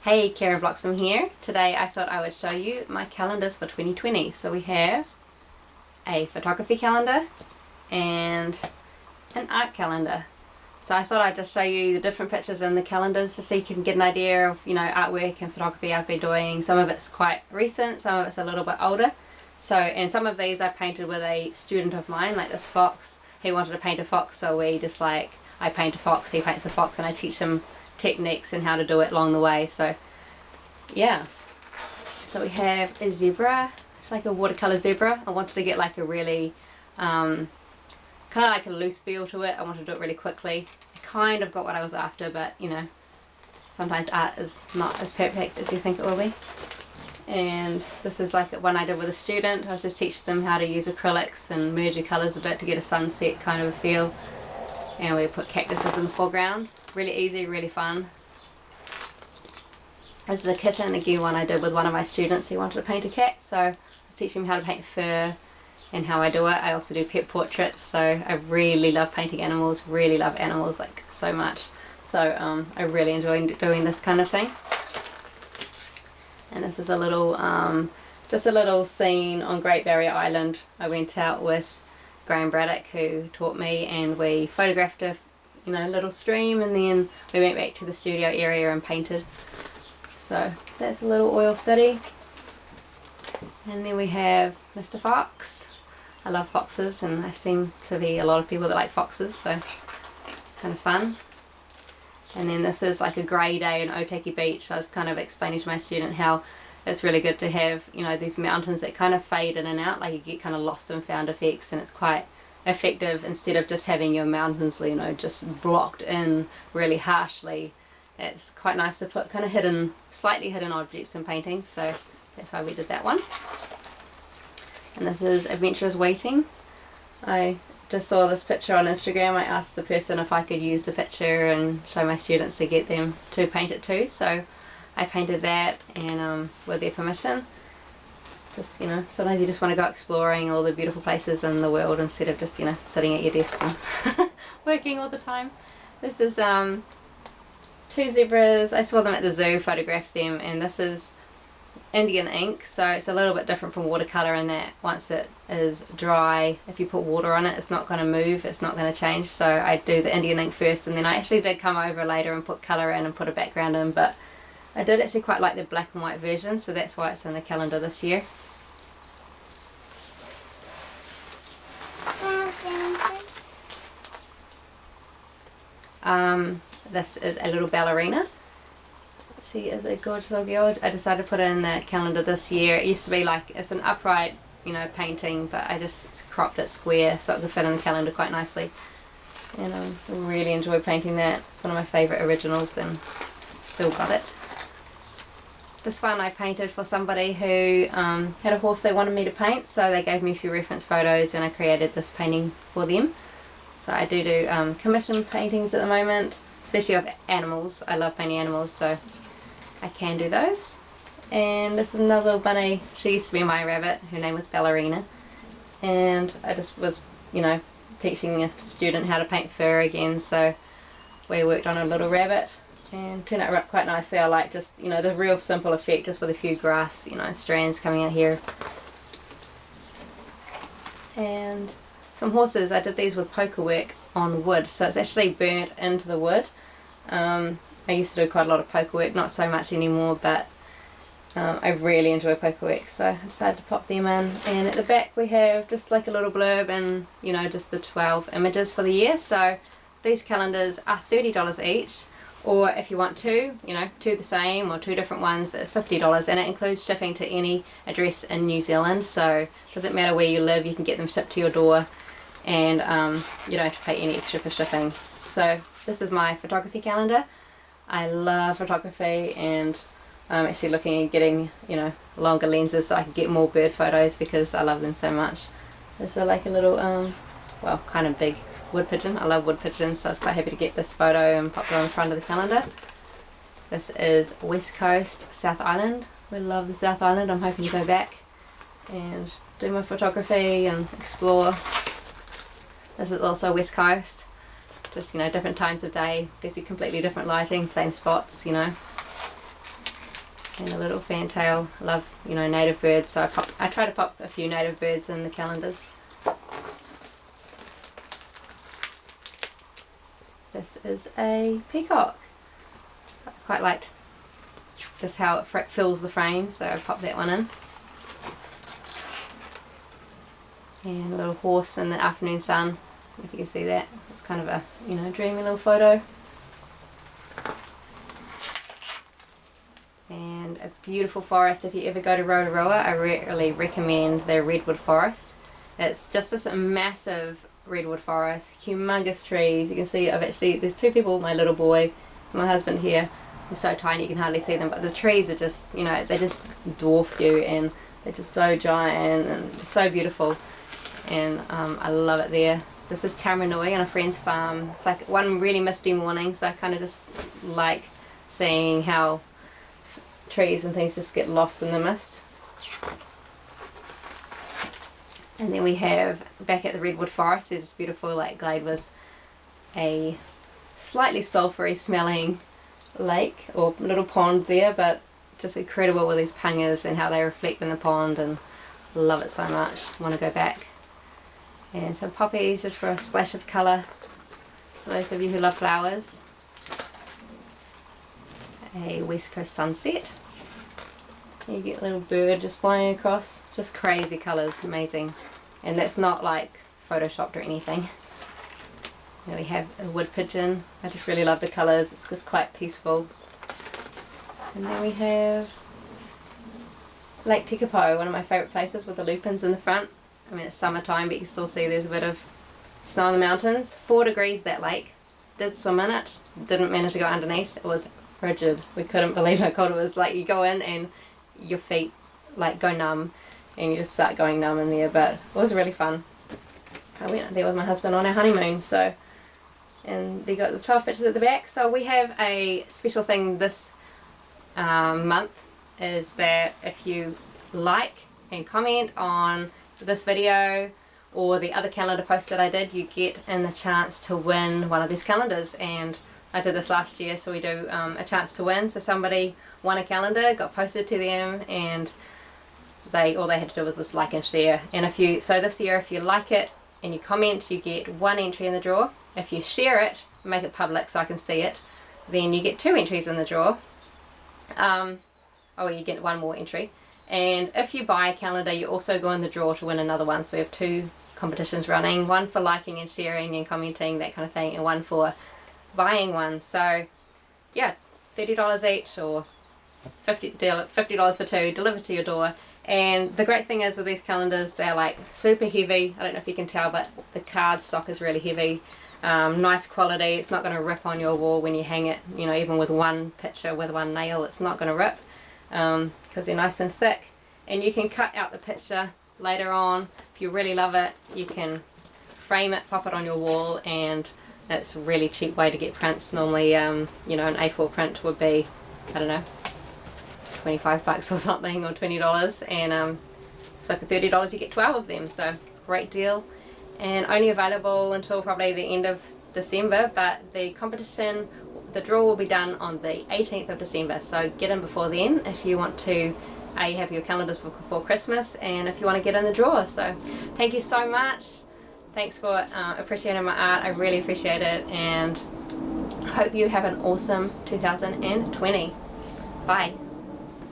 Hey, Kara Bloxham here. Today I thought I would show you my calendars for 2020. So we have a photography calendar and an art calendar. So I thought I'd just show you the different pictures in the calendars just so you can get an idea of, artwork and photography I've been doing. Some of it's quite recent, some of it's a little bit older. And some of these I painted with a student of mine, like this fox. He wanted to paint a fox, so I paint a fox, he paints a fox, and I teach him techniques and how to do it along the way. So yeah, so we have a zebra. It's like a watercolor zebra. I wanted to get like a really kind of like a loose feel to it. I wanted to do it really quickly. I kind of got what I was after, but sometimes art is not as perfect as you think it will be. And this is like one I did with a student. I was just teaching them how to use acrylics and merge your colours a bit to get a sunset kind of a feel. And we put cactuses in the foreground. Really easy, really fun. This is a kitten, again one I did with one of my students. He wanted to paint a cat, so I was teaching him how to paint fur and how I do it. I also do pet portraits, so I really love painting animals, really love animals like so much. So I really enjoy doing this kind of thing. And this is a little, just a little scene on Great Barrier Island. I went out with Graham Braddock, who taught me, and we photographed a little stream, and then we went back to the studio area and painted. So that's a little oil study. And then we have Mr. Fox. I love foxes, and there seem to be a lot of people that like foxes, so it's kind of fun. And then this is like a grey day in Otaki Beach. I was kind of explaining to my student how it's really good to have, these mountains that kind of fade in and out, like you get kind of lost in found effects, and it's quite effective instead of just having your mountains, just blocked in really harshly. It's quite nice to put kind of slightly hidden objects in paintings, so that's why we did that one. And this is Adventurers Waiting. I just saw this picture on Instagram. I asked the person if I could use the picture and show my students to get them to paint it too, so I painted that, and with their permission. Just, sometimes you just want to go exploring all the beautiful places in the world instead of just, sitting at your desk and working all the time. This is two zebras. I saw them at the zoo, photographed them, and this is Indian ink, so it's a little bit different from watercolour in that once it is dry, if you put water on it, it's not going to move, it's not going to change. So I do the Indian ink first, and then I actually did come over later and put colour in and put a background in, but I did actually quite like the black and white version, so that's why it's in the calendar this year. This is a little ballerina. She is a gorgeous little girl. I decided to put it in the calendar this year. It used to be like, it's an upright, painting, but I just cropped it square so it could fit in the calendar quite nicely. And I really enjoy painting that. It's one of my favourite originals, and still got it. This one I painted for somebody who had a horse they wanted me to paint, so they gave me a few reference photos and I created this painting for them. So I do commission paintings at the moment, especially of animals. I love painting animals, so I can do those. And this is another little bunny. She used to be my rabbit. Her name was Ballerina. And I just was, teaching a student how to paint fur again, so we worked on a little rabbit and turned out quite nicely. I like just, the real simple effect, just with a few grass, strands coming out here. And some horses. I did these with poker work on wood, so it's actually burnt into the wood. I used to do quite a lot of poker work, not so much anymore, but I really enjoy poker work, so I decided to pop them in. And at the back we have just like a little blurb and just the 12 images for the year. So these calendars are $30 each, or if you want two the same or two different ones, it's $50, and it includes shipping to any address in New Zealand, so it doesn't matter where you live, you can get them shipped to your door, and you don't have to pay any extra for shipping. So this is my photography calendar. I love photography, and I'm actually looking at getting longer lenses so I can get more bird photos because I love them so much. This is like a little well, kind of big wood pigeon. I love wood pigeons, so I was quite happy to get this photo and pop it on the front of the calendar. This is West Coast, South Island. We love the South Island. I'm hoping to go back and do my photography and explore. This is also West Coast. Just, different times of day, gives you completely different lighting, same spots, and a little fantail. I love, you know, native birds, so I try to pop a few native birds in the calendars. This is a peacock. So I quite liked just how it fills the frame, so I popped that one in. And a little horse in the afternoon sun, if you can see that. It's kind of a, you know, dreamy little photo. And a beautiful forest. If you ever go to Rotorua, I really recommend the redwood forest. It's just this massive redwood forest, humongous trees. You can see there's two people, my little boy and my husband here. They're so tiny you can hardly see them, but the trees are just, you know, they just dwarf you, and they're just so giant and so beautiful, and I love it there. This is Taumarunui on a friend's farm. It's like one really misty morning, so I kind of just like seeing how trees and things just get lost in the mist. And then we have, back at the redwood forest, there's this beautiful like glade with a slightly sulphury smelling lake or little pond there, but just incredible with these pangas and how they reflect in the pond, and love it so much. Want to go back. And some poppies just for a splash of colour for those of you who love flowers. A West Coast sunset. You get a little bird just flying across. Just crazy colours, amazing. And that's not like photoshopped or anything. Here we have a wood pigeon. I just really love the colours, it's just quite peaceful. And then we have Lake Tekapo, one of my favourite places with the lupins in the front. I mean, it's summertime, but you can still see there's a bit of snow in the mountains. 4 degrees that lake. Did swim in it, didn't manage to go underneath. It was frigid. We couldn't believe how cold it was. Like, you go in and your feet like go numb, and you just start going numb in there, but it was really fun. I went there with my husband on our honeymoon, so, and they got the 12 pictures at the back. So we have a special thing this month, is that if you like and comment on this video or the other calendar post that I did, you get in the chance to win one of these calendars. And I did this last year, so we do a chance to win. So somebody won a calendar, got posted to them, and all they had to do was just like and share. And so this year, if you like it and you comment, you get 1 entry in the draw. If you share it, make it public so I can see it, then you get 2 entries in the draw. You get 1 more entry. And if you buy a calendar, you also go in the draw to win another one. So we have 2 competitions running, one for liking and sharing and commenting, that kind of thing, and one for buying one. So yeah, $30 each, or $50 for 2, delivered to your door. And the great thing is with these calendars, they're like super heavy. I don't know if you can tell, but the card stock is really heavy. Nice quality. It's not going to rip on your wall when you hang it, you know, even with one picture with one nail, it's not going to rip, because they're nice and thick. And you can cut out the picture later on. If you really love it, you can frame it, pop it on your wall, and it's a really cheap way to get prints. Normally, you know, an A4 print would be, I don't know, $25 or something, or $20, and so for $30 you get 12 of them, so great deal. And only available until probably the end of December, but the competition, the draw will be done on the 18th of December, so get in before then if you want to have your calendars before Christmas, and if you want to get in the draw. So thank you so much. Thanks for appreciating my art. I really appreciate it, and hope you have an awesome 2020. Bye.